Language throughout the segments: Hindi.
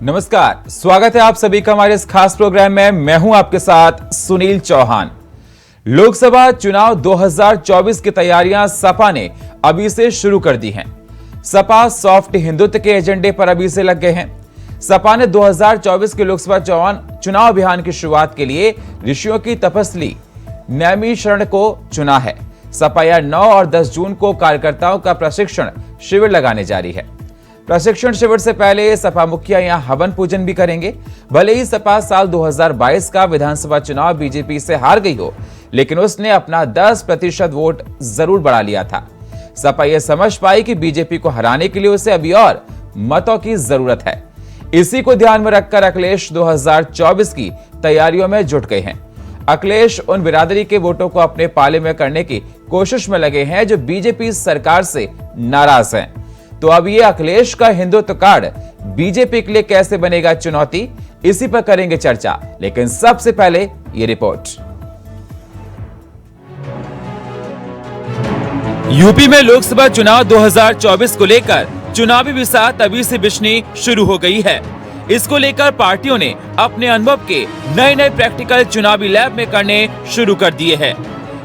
नमस्कार, स्वागत है आप सभी का हमारे इस खास प्रोग्राम में। मैं हूं आपके साथ सुनील चौहान। लोकसभा चुनाव 2024 की तैयारियां सपा ने अभी से शुरू कर दी हैं। सपा सॉफ्ट हिंदुत्व के एजेंडे पर अभी से लग गए हैं। सपा ने 2024 के लोकसभा चुनाव अभियान की शुरुआत के लिए ऋषियों की तपस्वी नैमिषारण्य को चुना है। सपा यह 9 और 10 जून को कार्यकर्ताओं का प्रशिक्षण शिविर लगाने जारी है। प्रशिक्षण शिविर से पहले सपा मुखिया यहां हवन पूजन भी करेंगे। भले ही सपा साल 2022 का विधानसभा चुनाव बीजेपी से हार गई हो, लेकिन उसने अपना 10% वोट जरूर बढ़ा लिया था। सपा यह समझ पाई कि बीजेपी को हराने के लिए उसे अभी और मतों की जरूरत है। इसी को ध्यान में रखकर अखिलेश 2024 की तैयारियों में जुट गए हैं। अखिलेश उन बिरादरी के वोटों को अपने पाले में करने की कोशिश में लगे हैं जो बीजेपी सरकार से नाराज हैं। तो अब ये अखिलेश का हिंदुत्व कार्ड बीजेपी के लिए कैसे बनेगा चुनौती, इसी पर करेंगे चर्चा। लेकिन सबसे पहले ये रिपोर्ट। यूपी में लोकसभा चुनाव 2024 को लेकर चुनावी बिसात अभी से बिछनी शुरू हो गई है। इसको लेकर पार्टियों ने अपने अनुभव के नए प्रैक्टिकल चुनावी लैब में करने शुरू कर दिए हैं।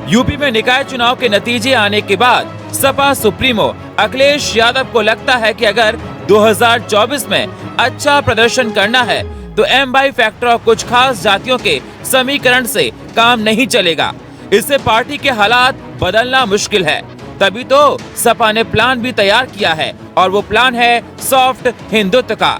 यूपी में निकाय चुनाव के नतीजे आने के बाद सपा सुप्रीमो अखिलेश यादव को लगता है कि अगर 2024 में अच्छा प्रदर्शन करना है तो M/I फैक्टर और कुछ खास जातियों के समीकरण से काम नहीं चलेगा। इससे पार्टी के हालात बदलना मुश्किल है। तभी तो सपा ने प्लान भी तैयार किया है और वो प्लान है सॉफ्ट हिंदुत्व का।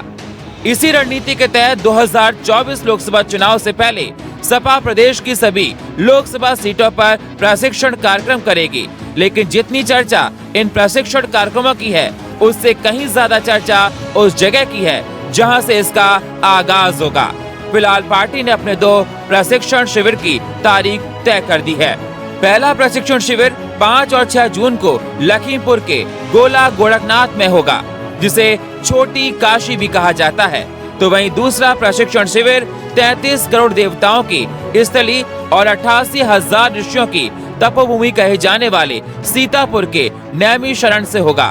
इसी रणनीति के तहत 2024 लोकसभा चुनाव से पहले सपा प्रदेश की सभी लोकसभा सीटों पर प्रशिक्षण कार्यक्रम करेगी। लेकिन जितनी चर्चा इन प्रशिक्षण कार्यक्रमों की है, उससे कहीं ज्यादा चर्चा उस जगह की है जहां से इसका आगाज होगा। फिलहाल पार्टी ने अपने 2 प्रशिक्षण शिविर की तारीख तय कर दी है। पहला प्रशिक्षण शिविर 5 और 6 जून को लखीमपुर के गोला गोरखनाथ में होगा, जिसे छोटी काशी भी कहा जाता है। तो वहीं दूसरा प्रशिक्षण शिविर 33 करोड़ देवताओं की स्थली और 88,000 ऋषियों की तपोभूमि कहे जाने वाले सीतापुर के नैमिषारण्य से होगा।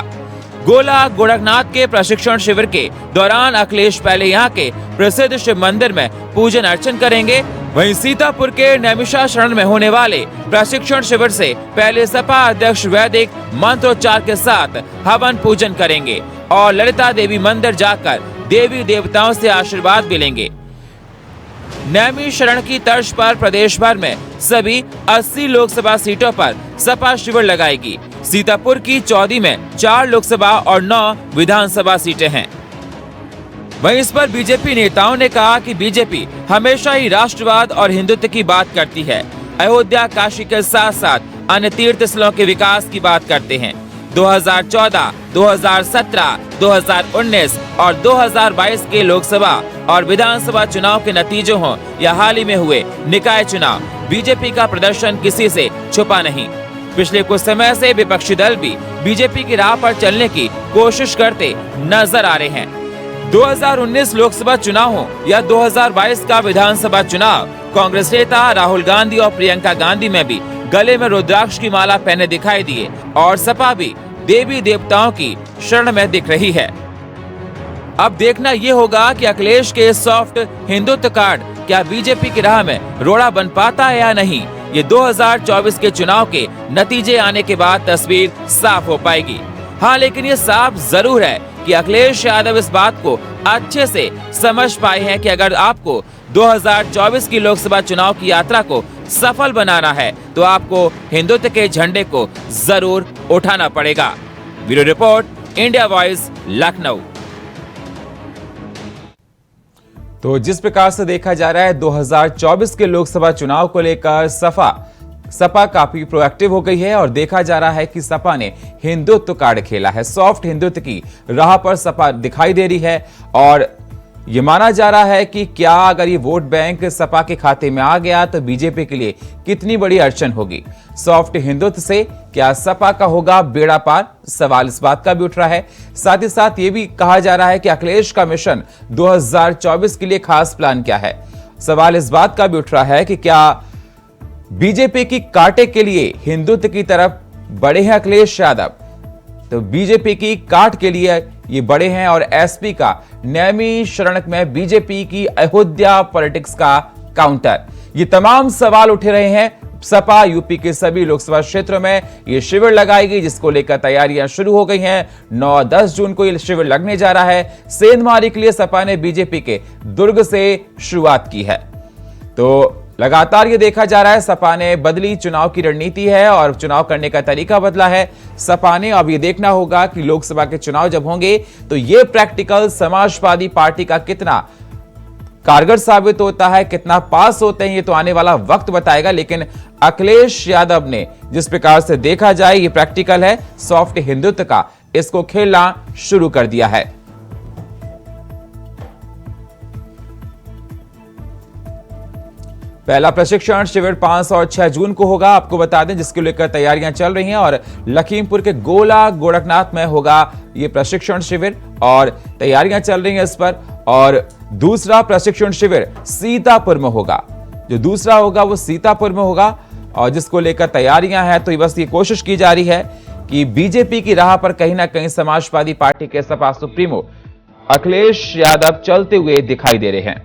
गोला गोरखनाथ के प्रशिक्षण शिविर के दौरान अखिलेश पहले यहाँ के प्रसिद्ध शिव मंदिर में पूजन अर्चन करेंगे। वहीं सीतापुर के नैमिषारण्य में होने वाले प्रशिक्षण शिविर से पहले सपा अध्यक्ष वैदिक मंत्रोच्चार के साथ हवन पूजन करेंगे और ललिता देवी मंदिर जाकर देवी देवताओं से आशीर्वाद भी लेंगे। नैमिषारण्य की तर्ज पर प्रदेश भर में सभी 80 लोकसभा सीटों पर सपा शिविर लगाएगी। सीतापुर की 14 में 4 लोकसभा और 9 विधानसभा सीटें हैं। वहीं इस पर बीजेपी नेताओं ने कहा कि बीजेपी हमेशा ही राष्ट्रवाद और हिंदुत्व की बात करती है। अयोध्या, काशी के साथ साथ अन्य तीर्थ स्थलों के विकास की बात करते हैं। 2014, 2017, 2019 और 2022 के लोकसभा और विधानसभा चुनाव के नतीजों हों या हाल ही में हुए निकाय चुनाव, बीजेपी का प्रदर्शन किसी से छुपा नहीं। पिछले कुछ समय से विपक्षी दल भी बीजेपी की राह पर चलने की कोशिश करते नजर आ रहे हैं। 2019 लोकसभा चुनाव हो या 2022 का विधानसभा चुनाव, कांग्रेस नेता राहुल गांधी और प्रियंका गांधी में भी गले में रुद्राक्ष की माला पहने दिखाई दिए और सपा भी देवी देवताओं की शरण में दिख रही है। अब देखना ये होगा कि अखिलेश के सॉफ्ट हिंदुत्व कार्ड क्या बीजेपी की राह में रोड़ा बन पाता है या नहीं। ये 2024 के चुनाव के नतीजे आने के बाद तस्वीर साफ हो पाएगी। हाँ, लेकिन ये साफ जरूर है कि अखिलेश यादव इस बात को अच्छे से समझ पाए हैं कि अगर आपको 2024 की लोकसभा चुनाव की यात्रा को सफल बनाना है तो आपको हिंदुत्व के झंडे को जरूर उठाना पड़ेगा। Bureau report, India voice, Lucknow. तो जिस प्रकार से देखा जा रहा है 2024 के लोकसभा चुनाव को लेकर सपा काफी प्रोएक्टिव हो गई है और देखा जा रहा है कि सपा ने हिंदुत्व कार्ड खेला है। सॉफ्ट हिंदुत्व की राह पर सपा दिखाई दे रही है और ये माना जा रहा है कि क्या अगर ये वोट बैंक सपा के खाते में आ गया तो बीजेपी के लिए कितनी बड़ी अड़चन होगी। सॉफ्ट हिंदुत्व से क्या सपा का होगा बेड़ा पार, सवाल इस बात का भी उठ रहा है। साथ ही साथ ये भी कहा जा रहा है कि अखिलेश का मिशन 2024 के लिए खास प्लान क्या है। सवाल इस बात का भी उठ रहा है कि क्या बीजेपी की कांटे के लिए हिंदुत्व की तरफ बढ़े हैं अखिलेश यादव। तो बीजेपी की काट के लिए ये बड़े हैं और एसपी का नैमिषारण्य में बीजेपी की अयोध्या पॉलिटिक्स का काउंटर। ये तमाम सवाल उठ रहे हैं। सपा यूपी के सभी लोकसभा क्षेत्रों में ये शिविर लगाई गई, जिसको लेकर तैयारियां शुरू हो गई हैं। 9-10 जून को ये शिविर लगने जा रहा है। सेंधमारी के लिए सपा ने बीजेपी के दुर्ग से शुरुआत की है। तो लगातार ये देखा जा रहा है सपा ने बदली चुनाव की रणनीति है और चुनाव करने का तरीका बदला है सपा ने। अब ये देखना होगा कि लोकसभा के चुनाव जब होंगे तो ये प्रैक्टिकल समाजवादी पार्टी का कितना कारगर साबित होता है, कितना पास होते हैं, ये तो आने वाला वक्त बताएगा। लेकिन अखिलेश यादव ने जिस प्रकार से देखा जाए ये प्रैक्टिकल है, सॉफ्ट हिंदुत्व का, इसको खेलना शुरू कर दिया है। पहला प्रशिक्षण शिविर 5 और 6 जून को होगा, आपको बता दें, जिसको लेकर तैयारियां चल रही हैं। और लखीमपुर के गोला गोरखनाथ में होगा यह प्रशिक्षण शिविर और तैयारियां चल रही हैं इस पर। और दूसरा प्रशिक्षण शिविर सीतापुर में होगा, जो दूसरा होगा वो सीतापुर में होगा और जिसको लेकर तैयारियां हैं। तो बस ये कोशिश की जा रही है कि बीजेपी की राह पर कहीं ना कहीं समाजवादी पार्टी के सपा सुप्रीमो अखिलेश यादव चलते हुए दिखाई दे रहे हैं।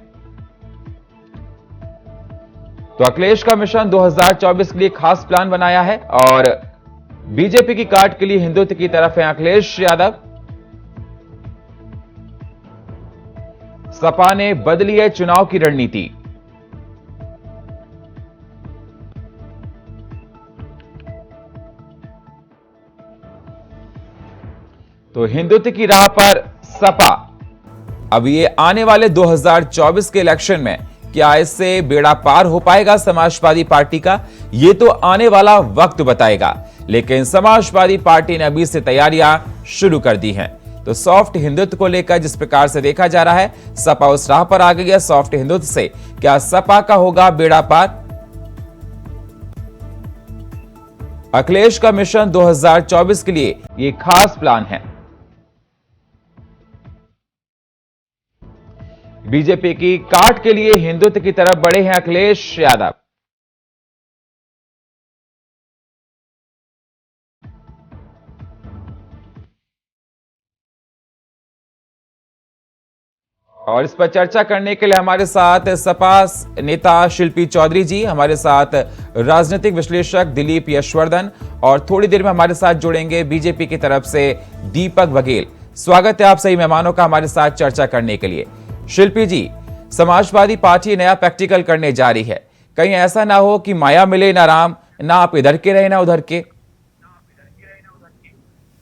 तो अखिलेश का मिशन 2024 के लिए खास प्लान बनाया है और बीजेपी की काट के लिए हिंदुत्व की तरफ है अखिलेश यादव। सपा ने बदली है चुनाव की रणनीति। तो हिंदुत्व की राह पर सपा। अब ये आने वाले 2024 के इलेक्शन में क्या इससे बेड़ा पार हो पाएगा समाजवादी पार्टी का, ये तो आने वाला वक्त बताएगा। लेकिन समाजवादी पार्टी ने अभी से तैयारियां शुरू कर दी हैं। तो सॉफ्ट हिंदुत्व को लेकर जिस प्रकार से देखा जा रहा है, सपा उस राह पर आ गई है। सॉफ्ट हिंदुत्व से क्या सपा का होगा बेड़ा पार? अखिलेश का मिशन 2024 के लिए ये खास प्लान है। बीजेपी की काट के लिए हिंदुत्व की तरफ बढ़े हैं अखिलेश यादव। और इस पर चर्चा करने के लिए हमारे साथ सपा नेता शिल्पी चौधरी जी, हमारे साथ राजनीतिक विश्लेषक दिलीप यशवर्धन और थोड़ी देर में हमारे साथ जुड़ेंगे बीजेपी की तरफ से दीपक बघेल। स्वागत है आप सही मेहमानों का हमारे साथ चर्चा करने के लिए। शिल्पी जी, समाजवादी पार्टी नया प्रैक्टिकल करने जा रही है, कहीं ऐसा ना हो कि माया मिले ना राम, ना आप इधर के रहे ना उधर के?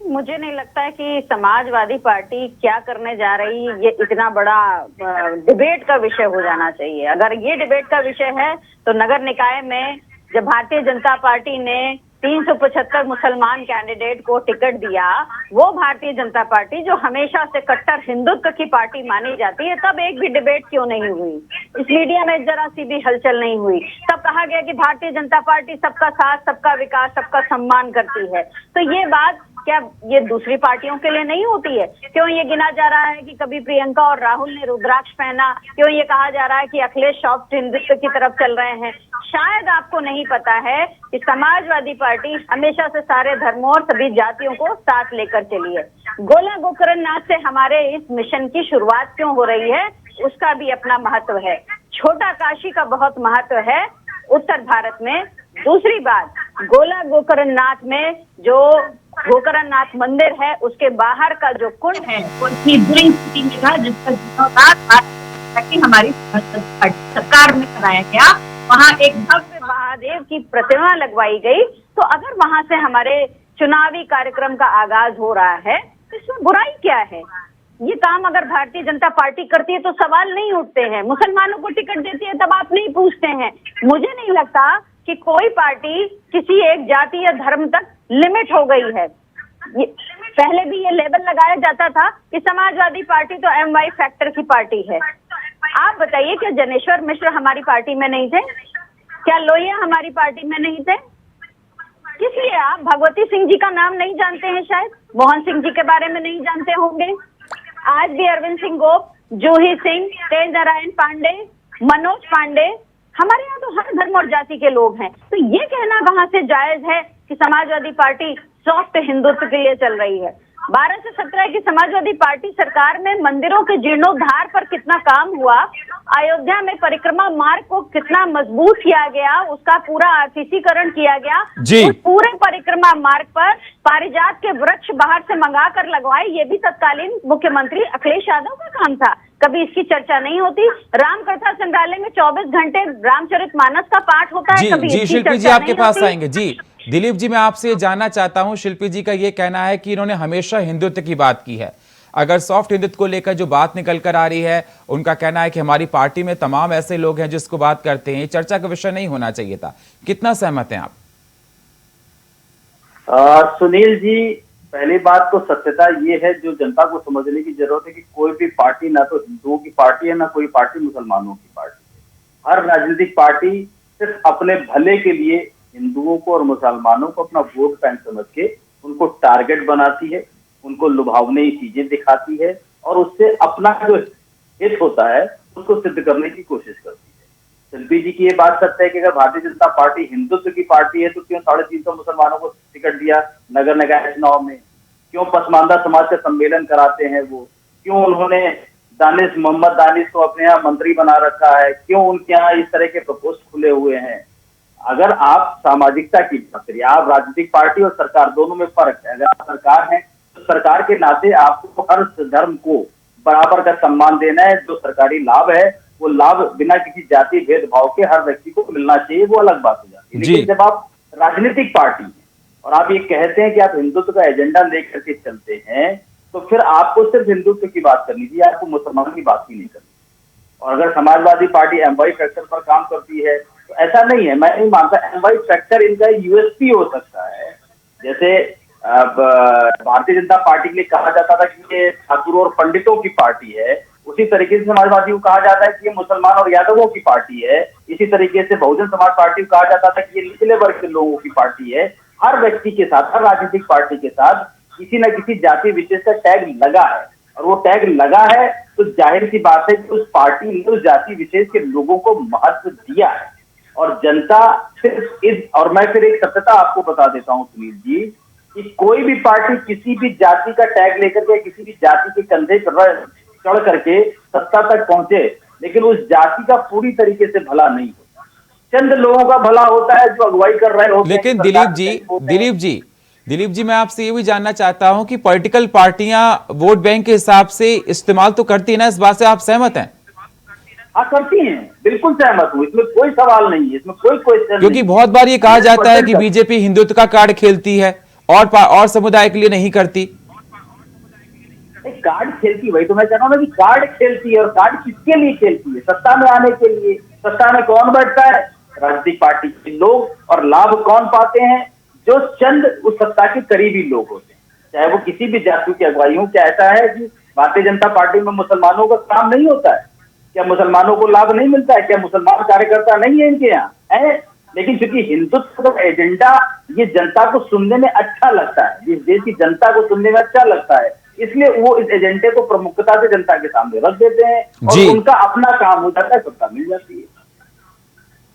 मुझे नहीं लगता है कि समाजवादी पार्टी क्या करने जा रही है ये इतना बड़ा डिबेट का विषय हो जाना चाहिए। अगर ये डिबेट का विषय है तो नगर निकाय में जब भारतीय जनता पार्टी ने 375 मुसलमान कैंडिडेट को टिकट दिया, वो भारतीय जनता पार्टी जो हमेशा से कट्टर हिंदुत्व की पार्टी मानी जाती है, तब एक भी डिबेट क्यों नहीं हुई? इस मीडिया में जरा सी भी हलचल नहीं हुई। तब कहा गया कि भारतीय जनता पार्टी सबका साथ, सबका विकास, सबका सम्मान करती है। तो ये बात क्या ये दूसरी पार्टियों के लिए नहीं होती है? क्यों ये गिना जा रहा है कि कभी प्रियंका और राहुल ने रुद्राक्ष पहना? क्यों ये कहा जा रहा है कि अखिलेश सॉफ्ट हिंदुत्व की तरफ चल रहे हैं? शायद आपको नहीं पता है कि समाजवादी पार्टी हमेशा से सारे धर्मों और सभी जातियों को साथ लेकर चली है। गोला गोकर्णनाथ से हमारे इस मिशन की शुरुआत क्यों हो रही है, उसका भी अपना महत्व है। छोटा काशी का बहुत महत्व है उत्तर भारत में। दूसरी बात, गोला गोकर्णनाथ में जो गोकर्णनाथ मंदिर है, उसके बाहर का जो कुंड है वो ड्यूरिंग सिटी में था, जिसका हमारी सरकार में कराया गया। वहाँ एक भव्य महादेव की प्रतिमा लगवाई गई। तो अगर वहां से हमारे चुनावी कार्यक्रम का आगाज हो रहा है तो इसमें बुराई क्या है? ये काम अगर भारतीय जनता पार्टी करती है तो सवाल नहीं उठते हैं। मुसलमानों को टिकट देती है तब आप नहीं पूछते हैं। मुझे नहीं लगता कि कोई पार्टी किसी एक जाति या धर्म तक लिमिट हो गई है। पहले भी ये लेबल लगाया जाता था कि समाजवादी पार्टी तो MY फैक्टर की पार्टी है। आप बताइए, क्या जनेश्वर मिश्र हमारी पार्टी में नहीं थे? क्या लोहिया हमारी पार्टी में नहीं थे? किस लिए आप भगवती सिंह जी का नाम नहीं जानते हैं? शायद मोहन सिंह जी के बारे में नहीं जानते होंगे। आज भी अरविंद सिंह गोप, जूही सिंह, तेज नारायण पांडे, मनोज पांडे, हमारे यहाँ तो हर धर्म और जाति के लोग हैं। तो ये कहना कहाँ से जायज है कि समाजवादी पार्टी सॉफ्ट हिंदुत्व के लिए चल रही है? 12 से 17 की समाजवादी पार्टी सरकार में मंदिरों के जीर्णोद्धार पर कितना काम हुआ, अयोध्या में परिक्रमा मार्ग को कितना मजबूत किया गया, उसका पूरा आर्टिफिसीकरण किया गया। जी। उस पूरे परिक्रमा मार्ग पर पारिजात के वृक्ष बाहर से मंगा कर लगवाए, ये भी तत्कालीन मुख्यमंत्री अखिलेश यादव का काम था। कभी इसकी चर्चा नहीं होती। राम कथा संग्रहालय में 24 घंटे रामचरितमानस का पाठ होता है, कभी जी इसकी शिल्पी जी चर्चा आपके नहीं पास होती। आएंगे। जी दिलीप जी, मैं आपसे जानना चाहता हूं, शिल्पी जी का ये कहना है कि इन्होंने हमेशा हिंदुत्व की बात की है। अगर सॉफ्ट हिंदुत्व को लेकर जो बात निकल कर आ रही है, उनका कहना है कि हमारी पार्टी में तमाम ऐसे लोग हैं जिसको बात करते हैं, ये चर्चा का विषय नहीं होना चाहिए था। कितना सहमत हैं आप? सुनील जी, पहली बात तो सत्यता ये है जो जनता को समझने की जरूरत है कि कोई भी पार्टी ना तो हिंदुओं की पार्टी है, ना कोई पार्टी मुसलमानों की पार्टी है। हर राजनीतिक पार्टी सिर्फ अपने भले के लिए हिंदुओं को और मुसलमानों को अपना वोट बैंक समझ के उनको टारगेट बनाती है, उनको लुभावनी चीजें दिखाती है और उससे अपना जो हित होता है उसको सिद्ध करने की कोशिश करती है। शिल्पी जी की ये बात सत्य है कि अगर भारतीय जनता पार्टी हिंदुत्व की पार्टी है तो क्यों 350 मुसलमानों को टिकट दिया नगर निकाय चुनाव में? क्यों पसमानदा समाज का सम्मेलन कराते हैं वो? क्यों उन्होंने मोहम्मद दानिश को अपने यहाँ मंत्री बना रखा है? क्यों उनके यहाँ इस तरह के प्रपोज खुले हुए हैं? अगर आप सामाजिकता की बात करिए, आप राजनीतिक पार्टी और सरकार दोनों में फर्क है। अगर आप सरकार है तो सरकार के नाते आपको हर धर्म को बराबर का सम्मान देना है। जो सरकारी लाभ है वो लाभ बिना किसी जाति भेदभाव के हर व्यक्ति को मिलना चाहिए, वो अलग बात हो जाती है। लेकिन जब आप राजनीतिक पार्टी हैं और आप ये कहते हैं कि आप हिंदुत्व का एजेंडा लेकर के चलते हैं, तो फिर आपको सिर्फ हिंदुत्व की बात करनी चाहिए, आपको मुसलमान की बात ही नहीं करनी। और अगर समाजवादी पार्टी एमवाई फैक्टर पर काम करती है तो ऐसा नहीं है, मैं नहीं मानता एमवाई फैक्टर इनका यूएसपी हो सकता है। जैसे भारतीय जनता पार्टी के लिए कहा जाता था कि ये ठाकुरों और पंडितों की पार्टी है, उसी तरीके से समाजवादी को कहा जाता है कि ये मुसलमान और यादवों की पार्टी है। इसी तरीके से बहुजन समाज पार्टी को कहा जाता था कि ये निचले वर्ग के लोगों की पार्टी है। हर व्यक्ति के साथ, हर राजनीतिक पार्टी के साथ किसी न किसी जाति विशेष का टैग लगा है, और वो टैग लगा है तो जाहिर सी बात है कि उस पार्टी ने उस जाति विशेष के लोगों को महत्व दिया है। और जनता सिर्फ इस, और मैं फिर एक सत्यता आपको बता देता हूं सुनील जी, कि कोई भी पार्टी किसी भी जाति का टैग लेकर के किसी भी जाति के कंधे पर चढ़ करके सत्ता तक पहुंचे, लेकिन उस जाति का पूरी तरीके से भला नहीं होता। चंद लोगों का भला होता है जो अगुवाई कर रहे होते हैं। लेकिन दिलीप जी मैं आपसे ये भी जानना चाहता हूं कि पॉलिटिकल पार्टियां वोट बैंक के हिसाब से इस्तेमाल तो करती है ना, इस बात से आप सहमत हैं? हाँ, करती हैं, बिल्कुल सहमत हूँ, इसमें कोई सवाल नहीं है, इसमें कोई क्वेश्चन। क्योंकि बहुत बार ये कहा जाता है कि बीजेपी हिंदुत्व का कार्ड खेलती है और समुदाय के लिए नहीं करती। कार्ड खेलती, वही तो मैं कह रहा हूँ ना कि कार्ड खेलती है। और कार्ड किसके लिए खेलती है? सत्ता में आने के लिए। सत्ता में कौन बैठता है? राजनीतिक पार्टी के लोग। और लाभ कौन पाते हैं? जो चंद उस सत्ता के करीबी लोग होते हैं, चाहे वो किसी भी जाति की अगुवाई हो। क्या ऐसा है कि भारतीय जनता पार्टी में मुसलमानों का काम नहीं होता है? क्या मुसलमानों को लाभ नहीं मिलता है? क्या मुसलमान कार्यकर्ता नहीं है इनके यहाँ है? लेकिन चूंकि हिंदुत्व का एजेंडा ये जनता को सुनने में अच्छा लगता है, इस देश की जनता को सुनने में अच्छा लगता है, इसलिए वो इस एजेंडे को प्रमुखता से जनता के सामने रख देते हैं और उनका अपना काम हो जाता है, सत्ता मिल जाती है।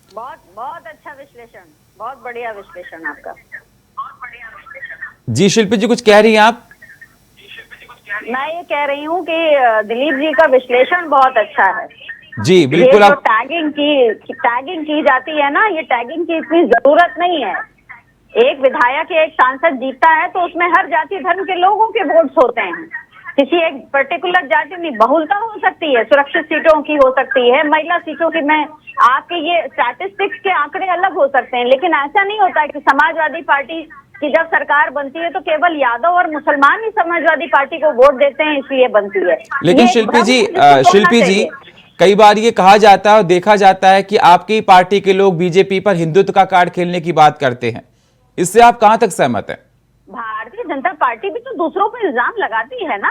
बहुत बहुत अच्छा विश्लेषण, बहुत बढ़िया विश्लेषण आपका। जी शिल्पी जी कुछ कह रही हैं आप? मैं ये कह रही हूँ कि दिलीप जी का विश्लेषण बहुत अच्छा है। जी बिल्कुल। ये जो टैगिंग की जाती है ना, ये टैगिंग की इतनी जरूरत नहीं है। एक विधायक या एक सांसद जीतता है तो उसमें हर जाति धर्म के लोगों के वोट्स होते हैं। किसी एक पर्टिकुलर जाति में बहुलता हो सकती है, सुरक्षित सीटों की हो सकती है, महिला सीटों की, मैं आपके ये स्टैटिस्टिक्स के आंकड़े अलग हो सकते हैं, लेकिन ऐसा नहीं होता कि समाजवादी पार्टी की जब सरकार बनती है तो केवल यादव और मुसलमान ही समाजवादी पार्टी को वोट देते हैं इसलिए बनती है। लेकिन शिल्पी जी कई बार ये कहा जाता है और देखा जाता है कि आपकी पार्टी के लोग बीजेपी पर हिंदुत्व का कार्ड खेलने की बात करते हैं, इससे आप कहां तक सहमत हैं? भारतीय जनता पार्टी भी तो दूसरों पर इल्जाम लगाती है ना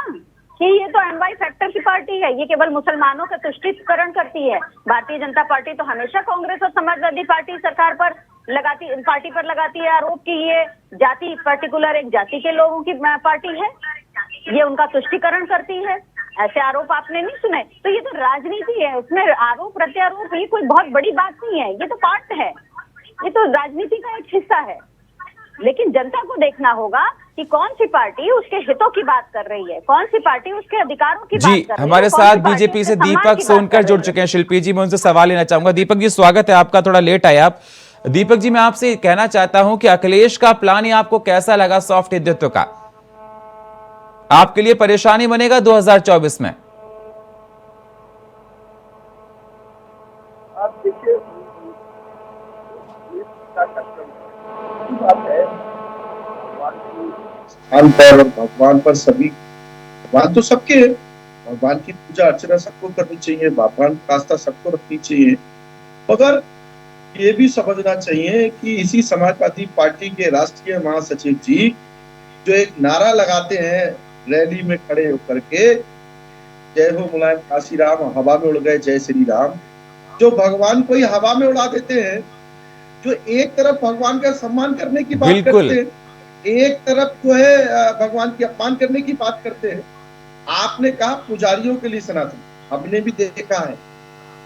कि ये तो एमवाई फैक्टर की पार्टी है, ये केवल मुसलमानों का तुष्टीकरण करती है। भारतीय जनता पार्टी तो हमेशा कांग्रेस और समाजवादी पार्टी सरकार पर लगाती है आरोप कि ये जाति पर्टिकुलर एक जाति के लोगों की पार्टी है, ये उनका तुष्टीकरण करती है। ऐसे आरोप आपने नहीं सुने? तो ये तो राजनीति है, उसमें आरोप प्रत्यारोप ये कोई बहुत बड़ी बात नहीं है, ये तो पार्ट है, ये तो राजनीति का एक हिस्सा है। लेकिन जनता को देखना होगा कि कौन सी पार्टी उसके हितों की बात कर रही है, कौन सी पार्टी उसके अधिकारों की बात कर रही है। हमारे साथ बीजेपी से दीपक सोनकर जुड़ चुके हैं। शिल्पी जी, मैं उनसे सवाल लेना चाहूंगा। दीपक जी, स्वागत है आपका, थोड़ा लेट आए आप। दीपक जी, मैं आपसे कहना चाहता हूं कि अखिलेश का प्लान ही आपको कैसा लगा सॉफ्ट हिंदुत्व का? आपके लिए परेशानी बनेगा 2024 में? आप देखिए, भगवान पर, भगवान पर सभी, भगवान तो सबके हैं, भगवान की पूजा अर्चना सबको करनी चाहिए, भगवान का आस्था सबको रखनी चाहिए, मगर ये भी समझना चाहिए कि इसी समाजवादी पार्टी के राष्ट्रीय महासचिव जी जो एक नारा लगाते हैं रैली में खड़े होकर के, जय हो मुलायम काशीराम, हवा में उड़ गए जय श्री राम, जो भगवान को ही हवा में उड़ा देते हैं, जो एक तरफ भगवान का सम्मान करने की बात करते हैं, एक तरफ जो है भगवान की अपमान करने की बात करते हैं। आपने कहा पुजारियों के लिए सनातन, हमने भी देखा है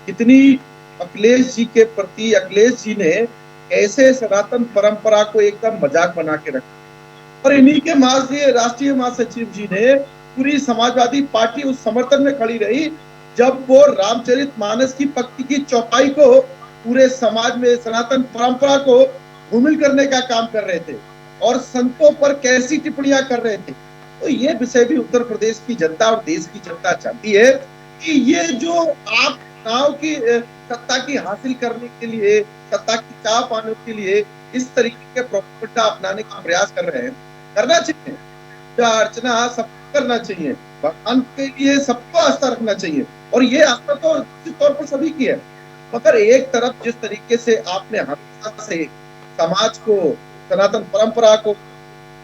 कितनी अखिलेश जी के प्रति अखिलेश जी ने ऐसे सनातन परंपरा को एकदम मजाक बना के रखा, और इन्हीं के राष्ट्रीय महासचिव जी ने पूरी समाजवादी पार्टी उस समर्थन में खड़ी रही जब वो रामचरितमानस की पंक्ति की चौपाई को पूरे समाज में सनातन परंपरा को धूमिल करने का काम कर रहे थे और संतों पर कैसी टिप्पणियां कर रहे थे। तो ये विषय भी उत्तर प्रदेश की जनता और देश की जनता चाहती है कि ये जो आप चुनाव की सत्ता की हासिल करने के लिए, सत्ता की चाह पाने के लिए इस तरीके के प्रोपेगेंडा अपनाने का प्रयास कर रहे हैं, करना चाहिए, पूजा अर्चना सबको करना चाहिए, भगवान के लिए सबको आस्था रखना चाहिए, और ये आस्था तो निश्चित तौर पर सभी की है। मगर एक तरफ जिस तरीके से आपने हमेशा से समाज को, सनातन परंपरा को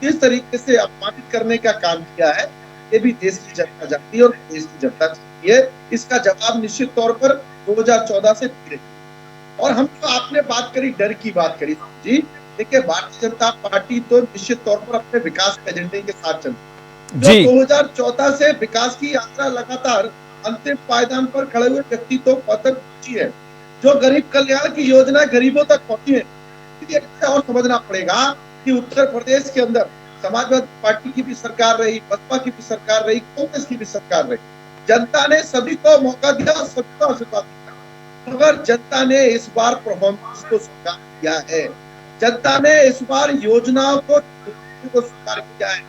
किस तरीके से अपमानित करने का काम किया है, ये भी देश की जनता जानती है और देश की जनता चाहती है। इसका जवाब निश्चित तौर पर 2014 से मिलेगा। और हम जो आपने बात करी, डर की बात करी जी, देखिए भारतीय जनता पार्टी तो निश्चित तौर पर अपने विकास के एजेंडे के साथ चलती है। 2014 से विकास की यात्रा लगातार अंतिम पायदान पर खड़े हुए व्यक्तित्व तक पहुंची है, जो गरीब कल्याण की योजना गरीबों तक पहुंची है। और समझना पड़ेगा कि उत्तर प्रदेश के अंदर समाजवादी पार्टी की भी सरकार रही, बसपा की भी सरकार रही, कांग्रेस की भी सरकार रही, जनता ने सभी को मौका दिया और सभी को आशीर्वाद दिया, मगर जनता ने इस बार परफॉर्मेंस को स्वीकार किया है, जनता ने इस बार योजनाओं को स्वीकार किया है,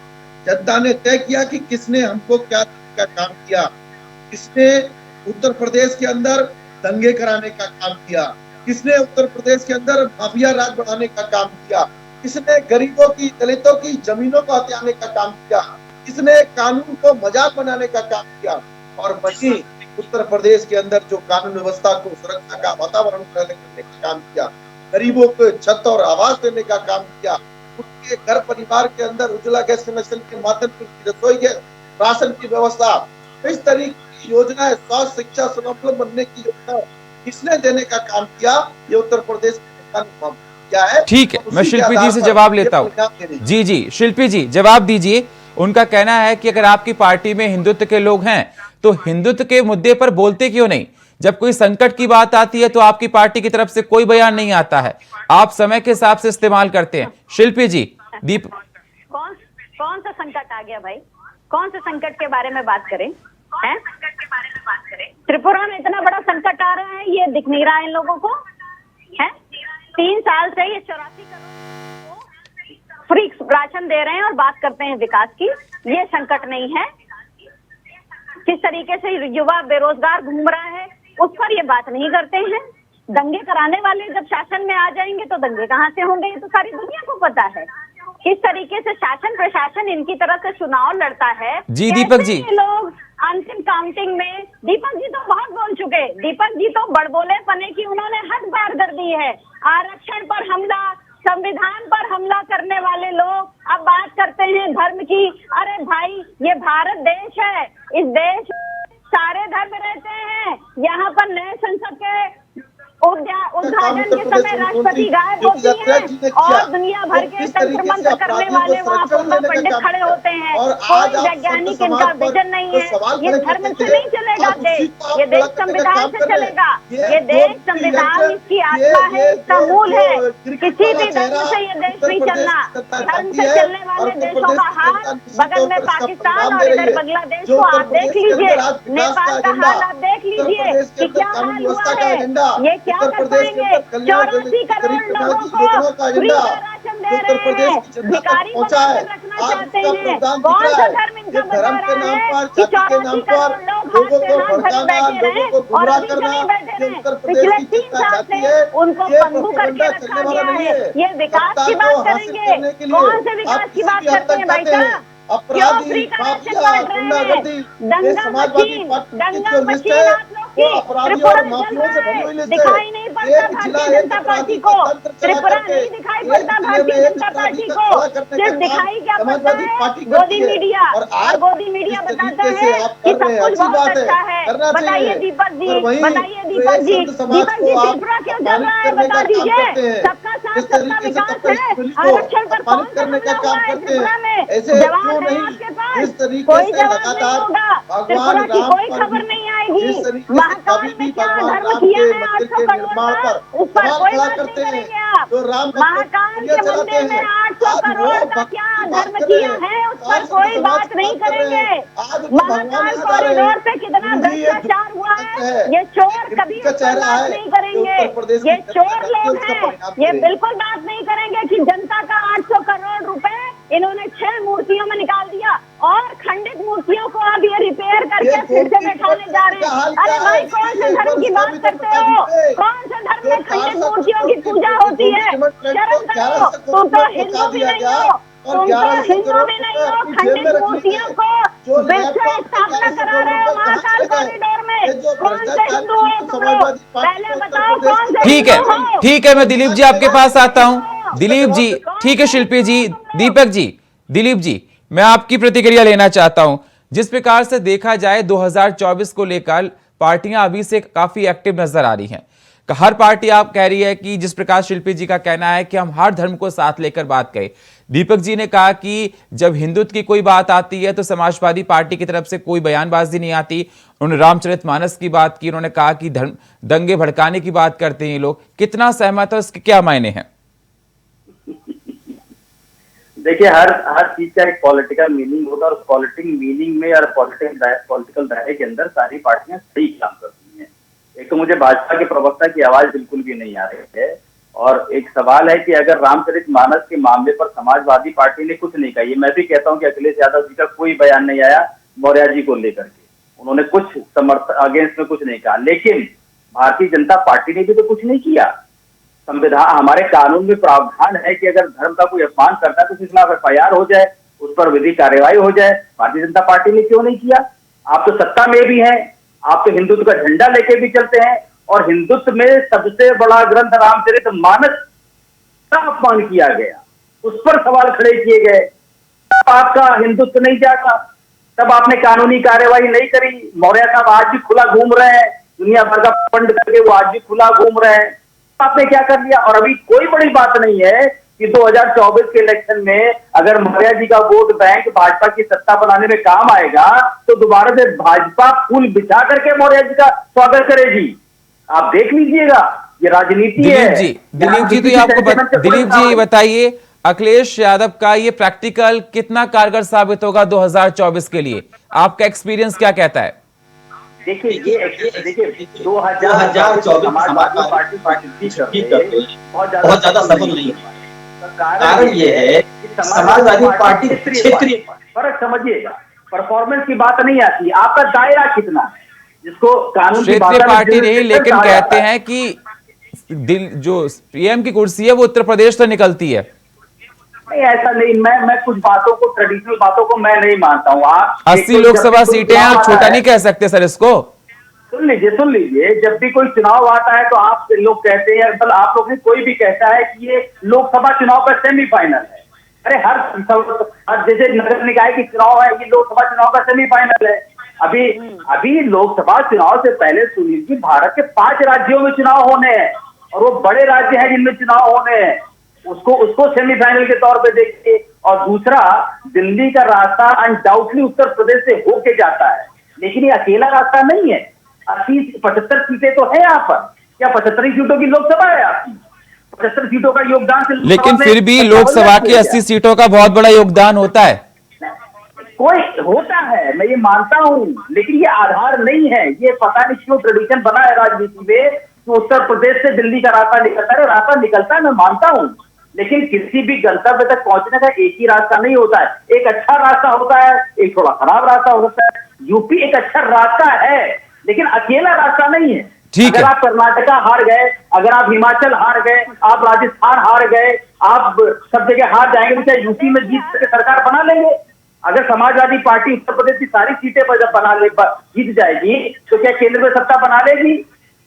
जनता ने तय किया कि किसने हमको क्या काम किया, किसने उत्तर प्रदेश के अंदर दंगे कराने का काम किया, किसने उत्तर प्रदेश के अंदर माफिया राज बढ़ाने का काम किया, किसने गरीबों की, दलितों की जमीनों को हथियाने का काम किया, किसने कानून को मजाक बनाने का काम किया, और वहीं उत्तर प्रदेश के अंदर जो कानून व्यवस्था को, सुरक्षा का वातावरण करने का काम किया, गरीबों को छत और आवास देने का काम किया, उनके घर परिवार के अंदर उज्ज्वला गैस कनेक्शन के माध्यम से रसोई गैस, राशन की व्यवस्था, इस तरीके की योजना, स्वास्थ्य, शिक्षा, स्वावलंबन बनने की योजना किसने देने का काम किया, ये उत्तर प्रदेश क्या है। ठीक है, मैं शिल्पी जी से जवाब लेता हूँ। जी जी, शिल्पी जी जवाब दीजिए। उनका कहना है कि अगर आपकी पार्टी में हिंदुत्व के लोग हैं तो हिंदुत्व के मुद्दे पर बोलते क्यों नहीं? जब कोई संकट की बात आती है तो आपकी पार्टी की तरफ से कोई बयान नहीं आता है, आप समय के हिसाब से इस्तेमाल करते हैं। शिल्पी जी, दीप कौन सा संकट आ गया भाई? कौन से संकट के बारे में बात करें? हैं? त्रिपुरा में इतना बड़ा संकट आ रहा है, ये दिख नहीं रहा है इन लोगों को? है 3 साल से ये 84 करोड़ फ्री राशन दे रहे हैं और बात करते हैं विकास की। ये संकट नहीं है? किस तरीके से युवा बेरोजगार घूम रहा है उस पर ये बात नहीं करते हैं। दंगे कराने वाले जब शासन में आ जाएंगे तो दंगे कहाँ से होंगे, ये तो सारी दुनिया को पता है। किस तरीके से शासन प्रशासन इनकी तरफ से चुनाव लड़ता है। जी दीपक जी, लोग अंतिम काउंटिंग में, दीपक जी तो बहुत बोल चुके, दीपक जी तो बड़बोले पने की उन्होंने हद पार कर दी है। आरक्षण पर हमला, संविधान पर हमला करने वाले लोग अब बात करते हैं धर्म की। अरे भाई, ये भारत देश है, इस देश सारे धर्म रहते हैं। यहाँ पर नए संसद के उद्घाटन के समय राष्ट्रपति गायब होती हैं और दुनिया भर के तंत्र मंत्र करने वाले वहाँ पोंगा पंडित खड़े होते हैं। कोई वैज्ञानिक इनका विजन नहीं है। ये धर्म से नहीं चलेगा देश, ये देश संविधान से चलेगा। ये देश संविधान इसकी आत्मा है, इसका मूल है। किसी भी धर्म से ये देश नहीं चलना। धर्म से चलने वाले देशों का हाल, बगल में पाकिस्तान और इधर बांग्लादेश को आप देख लीजिए, नेपाल का हाल आप देख लीजिए कि क्या हाल हुआ है। ये क्या कर पाएंगे? 84 करोड़ लोगों को फ्री का राशन दे रहे हैं, भिखारी बनाकर रखना चाहते हैं। कौन सा धर्म इनका बता रहा है कि 84 करोड़ लोग हाथ से हाथ धरे बैठे रहे और अभी से नहीं बैठे रहे। पिछले 3 साल से उनको बंधु करके रखा गया है। ये विकास की बात करेंगे? कौन से विकास की बात करते हैं भाई साहब? क्यों फ्री का राशन बांट रहे हैं? दंगा मशीन आप लोग की त्रिपुरा चल रहा है, दिखाई नहीं पड़ता भारतीय जनता पार्टी को। त्रिपुरा नहीं दिखाई पड़ता भारतीय जनता पार्टी को। सिर्फ दिखाई क्या पड़ता है? गोदी मीडिया, और गोदी मीडिया बताता है कि सब कुछ बहुत अच्छा है। बताइए दीपक जी, बताइए दीपक जी, त्रिपुरा क्यों चल रहा है? बता दीजिए। सबका साथ सबका विकास है, आरक्षण पर कौन सा हमला हुआ है त्रिपुरा में? जवाब है आपके पास? कोई जवाब नहीं होगा। त्रिपुरा की कोई खबर नहीं आएगी। महाकाल में क्या धर्म किया है 800 करोड़ का, उस पर कोई बात नहीं करेंगे आप। महाकाल के मंदिर में 800 करोड़ का क्या धर्म किया है, उस पर कोई बात नहीं करेंगे। महाकाल कॉरिडोर से कितना भ्रष्टाचार हुआ है, ये चोर कभी बात नहीं करेंगे। ये चोर लोग हैं, ये बिल्कुल बात नहीं करेंगे कि जनता का 800 करोड़ रुपए इन्होंने 6 मूर्तियों में निकाल दिया और खंडित मूर्तियों को अब ये रिपेयर करके फिर से बैठाने जा रहे हैं। अरे भाई, कौन से धर्म की बात करते हो? कौन से धर्म में खंडित मूर्तियों की पूजा होती है? शर्म करो। तुम तो हिंदू भी नहीं हो, तुम तो हिंदू भी नहीं हो। खंडित मूर्तियों को फिर से स्थापना करा रहे हो महाकाल कॉरिडोर में। कौन से हिंदू हो तुम लोग? पहले बताओ कौन से हिंदू हो? ठीक है, मैं दिलीप जी आपके पास आता हूँ। दिलीप जी, ठीक है, शिल्पी जी, दीपक जी, दिलीप जी, मैं आपकी प्रतिक्रिया लेना चाहता हूं। जिस प्रकार से देखा जाए 2024 को लेकर पार्टियां अभी से काफी एक्टिव नजर आ रही हैं। हर पार्टी आप कह रही है कि जिस प्रकार शिल्पी जी का कहना है कि हम हर धर्म को साथ लेकर बात करें। दीपक जी ने कहा कि जब हिंदुत्व की कोई बात आती है तो समाजवादी पार्टी की तरफ से कोई बयानबाजी नहीं आती। उन्होंने रामचरितमानस की बात की, उन्होंने कहा कि धर्म दंगे भड़काने की बात करते हैं ये लोग। कितना सहमत है, उसके क्या मायने हैं? देखिए, हर चीज का एक पॉलिटिकल मीनिंग होता है और पॉलिटिकल मीनिंग में और पॉलिटिकल दायरे के अंदर सारी पार्टियां सही काम करती हैं। एक तो मुझे भाजपा के प्रवक्ता की आवाज बिल्कुल भी नहीं आ रही है और एक सवाल है कि अगर रामचरितमानस के मामले पर समाजवादी पार्टी ने कुछ नहीं कहा, ये मैं भी कहता हूं कि अखिलेश यादव जी का कोई बयान नहीं आया मौर्य जी को लेकर के, उन्होंने कुछ अगेंस्ट में कुछ नहीं कहा। लेकिन भारतीय जनता पार्टी ने भी तो कुछ नहीं किया। संविधान, हमारे कानून में प्रावधान है कि अगर धर्म का कोई अपमान करता है तो उसके खिलाफ FIR हो जाए, उस पर विधिक कार्रवाई हो जाए। भारतीय जनता पार्टी ने क्यों नहीं किया? आप तो सत्ता में भी हैं, आप तो हिंदुत्व का झंडा लेके भी चलते हैं और हिंदुत्व में सबसे बड़ा ग्रंथ रामचरितमानस का अपमान किया गया, उस पर सवाल खड़े किए गए। तब आपका हिंदुत्व नहीं जागा, तब आपने कानूनी कार्रवाई नहीं करी। मौर्य साहब आज भी खुला घूम रहे हैं, दुनिया भर का फंड करके वो आज भी खुला घूम रहे हैं। आपने क्या कर लिया? और अभी कोई बड़ी बात नहीं है कि 2024 के इलेक्शन में अगर मौर्य जी का वोट बैंक भाजपा की सत्ता बनाने में काम आएगा तो दोबारा से भाजपा फूल बिछा करके मौर्य जी का स्वागत करेगी। आप देख लीजिएगा, ये राजनीति है। दिलीप जी, तो आपको दिलीप जी बताइए, अखिलेश यादव का ये प्रैक्टिकल कितना कारगर साबित होगा 2024 के लिए? आपका एक्सपीरियंस क्या कहता है? देखिए, 2024 समाजवादी पार्टी बहुत ज्यादा सफल नहीं है। कारण ये है कि समाजवादी पार्टी क्षेत्रीय फर्क समझिएगा, परफॉर्मेंस की बात नहीं आती। आपका दायरा कितना है जिसको कानून की क्षेत्रीय पार्टी नहीं, लेकिन कहते हैं कि जो PM की कुर्सी है वो उत्तर प्रदेश से निकलती है। नहीं, ऐसा नहीं। मैं कुछ बातों को, ट्रेडिशनल बातों को मैं नहीं मानता हूँ। आप 80 लोकसभा सीटें हैं, आप छोटा नहीं कह सकते सर इसको। सुन लीजिए, जब भी कोई चुनाव आता है तो आप लोग कहते हैं, मतलब आप लोग में कोई भी कहता है कि ये लोकसभा चुनाव का सेमीफाइनल है। अरे हर जैसे नगर निकाय की चुनाव है, ये लोकसभा चुनाव का सेमीफाइनल है। अभी लोकसभा चुनाव से पहले सुनील जी भारत के 5 राज्यों में चुनाव होने हैं और वो बड़े राज्य हैं जिनमें चुनाव होने हैं, उसको सेमीफाइनल के तौर पे देखिए। और दूसरा, दिल्ली का रास्ता अनडाउटली उत्तर प्रदेश से होके जाता है, लेकिन ये अकेला रास्ता नहीं है। 75 सीटें तो है यहाँ पर, क्या 75 सीटों की लोकसभा है आपकी? 75 सीटों का योगदान, लेकिन फिर भी लोकसभा की 80 सीटों का बहुत बड़ा योगदान होता है। कोई होता है, मैं ये मानता हूँ, लेकिन ये आधार नहीं है। ये पता नहीं क्यों ट्रेडिशन बना है राजनीति में कि उत्तर प्रदेश से दिल्ली का रास्ता निकलता है। रास्ता निकलता है, मैं मानता हूँ, लेकिन किसी भी गंतव्य तक पहुंचने का एक ही रास्ता नहीं होता है। एक अच्छा रास्ता होता है, एक थोड़ा खराब रास्ता होता है। यूपी एक अच्छा रास्ता है, लेकिन अकेला रास्ता नहीं है। अगर आप कर्नाटका हार गए, अगर आप हिमाचल हार गए, आप राजस्थान हार गए, आप सब जगह हार जाएंगे, तो क्या यूपी में जीत के सरकार बना लेंगे? अगर समाजवादी पार्टी उत्तर प्रदेश की सारी सीटें पर जब जीत जाएगी, तो क्या केंद्र में सत्ता बना लेगी?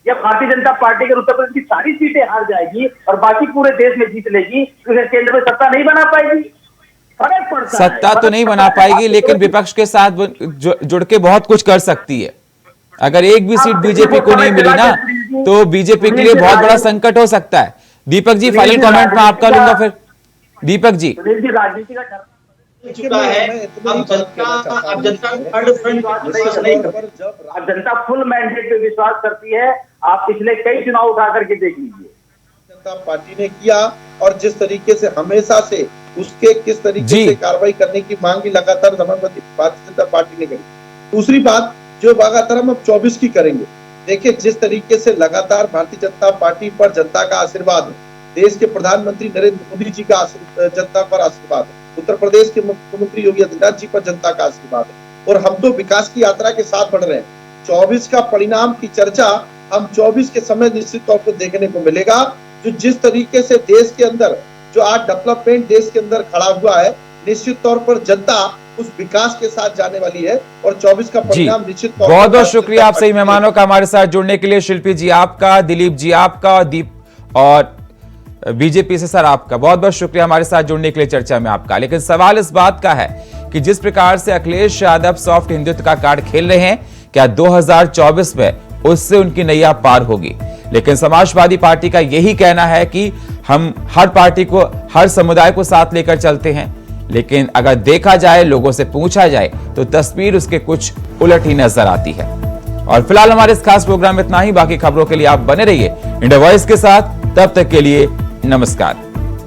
या भारतीय जनता पार्टी अगर उत्तर प्रदेश की सारी सीटें हार जाएगी और बाकी पूरे देश में जीत लेगी, तो केंद्र में सत्ता नहीं बना पाएगी? फर्क पड़ता है। सत्ता तो नहीं बना पाएगी, लेकिन विपक्ष के साथ जुड़ के बहुत कुछ कर सकती है। अगर एक भी सीट बीजेपी को नहीं मिली ना, तो बीजेपी के लिए बहुत बड़ा संकट हो सकता है। दीपक जी, फाइनल कमेंट में आपका लूंगा फिर। दीपक जी, राजनीति का चुका है, अब जनता फुल मैंडेट पे विश्वास करती है। आप पिछले कई चुनाव उठा करके देख लीजिए, जनता पार्टी ने किया और जिस तरीके से हमेशा से उसके किस तरीके से कार्रवाई करने की मांग भी लगातार समाजवादी भारतीय जनता पार्टी ने करी। दूसरी बात जो लगातार हम अब 24 की करेंगे, देखिए जिस तरीके से लगातार भारतीय जनता पार्टी पर जनता का आशीर्वाद है, देश के प्रधानमंत्री नरेंद्र मोदी जी का जनता पर आशीर्वाद है, उत्तर प्रदेश के मुख्यमंत्री योगी आदित्यनाथ जी पर जनता का आशीर्वाद है, और हम तो विकास की यात्रा के साथ बढ़ रहे हैं। 24 का परिणाम की चर्चा हम 24 के समय निश्चित तौर पर देखने को मिलेगा। जो जिस तरीके से देश के अंदर जो आज डेवलपमेंट देश के अंदर खड़ा हुआ है, निश्चित तौर पर जनता उस विकास के साथ जाने वाली है और 24 का परिणाम निश्चित तौर पर। बहुत बहुत शुक्रिया आप सही मेहमानों का हमारे साथ जुड़ने के लिए। शिल्पी जी आपका, दिलीप जी आपका, दीप और बीजेपी से सर आपका बहुत बहुत शुक्रिया हमारे साथ जुड़ने के लिए चर्चा में आपका। लेकिन सवाल इस बात का है कि जिस प्रकार से अखिलेश यादव सॉफ्ट हिंदुत्व का कार्ड खेल रहे हैं, क्या 2024 में उससे उनकी नैया पार होगी? लेकिन समाजवादी पार्टी का यही कहना है कि हम हर पार्टी को, हर समुदाय को साथ लेकर चलते हैं, लेकिन अगर देखा जाए, लोगों से पूछा जाए, तो तस्वीर उसके कुछ उलट ही नजर आती है। और फिलहाल हमारे इस खास प्रोग्राम में इतना ही। बाकी खबरों के लिए आप बने रहिए इंडिया वॉइस के साथ। तब तक के लिए नमस्कार।